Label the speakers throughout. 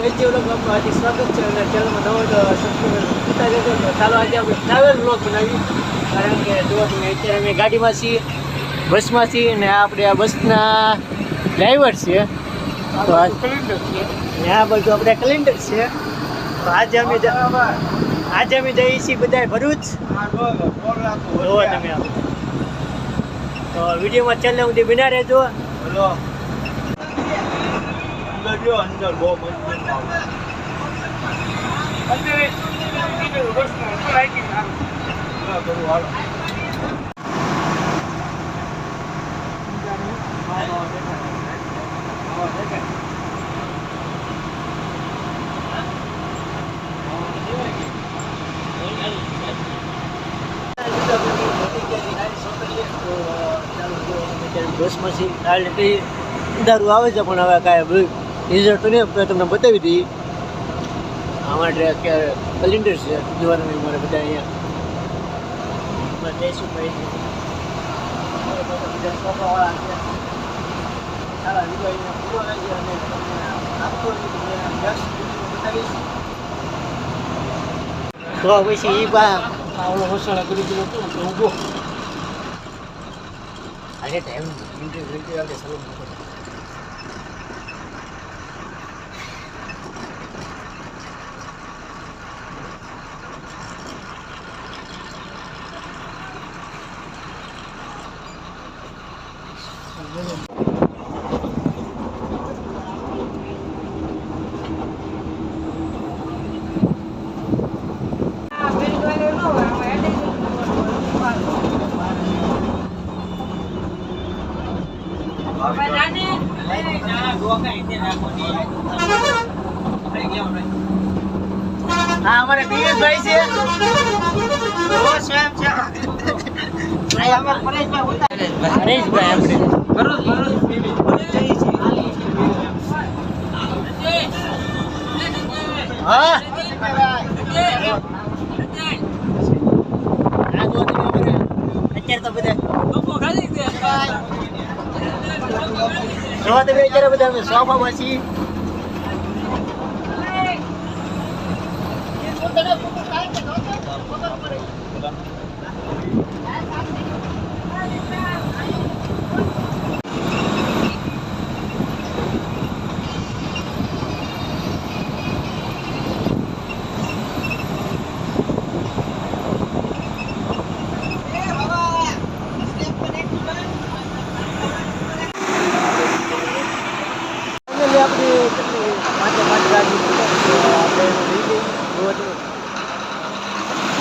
Speaker 1: LG વ્લોગમાં હાર્દિક સ્વાગત છે અને ચેનલમાં નવો તો સબસ્ક્રાઇબ કરતા રહેજો. તો ચાલો આજે આપણે ટ્રાવેલ વ્લોગ બનાવી, કારણ કે જો તમે અત્યારે અમે ગાડીમાં છીએ, બસમાં છીએ અને આપણે આ બસના ડ્રાઈવર છે. તો કેલેન્ડર છે ને આ બધું આપણે કેલેન્ડર છે. તો આજે અમે જઈએ છીએ બધા ભરૂચ. જોવો તમે આ તો વિડીયોમાં છેલ્લે સુધી બન્યા રહેજો. અંદર બહુ મસ્ત બસમાંથી દારૂ આવે છે, પણ હવે કાંઈ રિઝલ્ટ તો નહીં તમને બતાવી દઈએ. અમારે અત્યારે કેલેન્ડર છે જોવાનું અમારે બધા અહીંયા જઈશું. તો પછી એ બા મસાલા કરી દીધો હતો ઊભો આજે ટાઈમ ચાલો. હા, અમારે પીએસભાઈ છે. હરેશભાઈ આપણે હા અત્યારે તો બધા અત્યારે બધા અમે સોફામાં છીએ.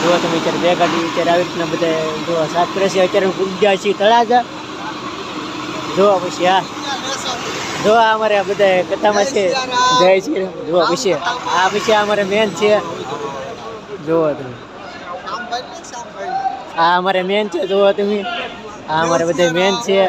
Speaker 1: જો તમે અત્યારે બે ગાડી અત્યારે આવી રીતના બધા જો સાફ કરે છે. અત્યારે પૂજા છીએ તળાજા. જો પછી જો અમારે બધા કથામાં છે જાય છે. જો પછી પછી અમારે મેન છે. જુઓ તમે અમારે મેન છે. જુઓ તમે અમારે બધા મેન છે.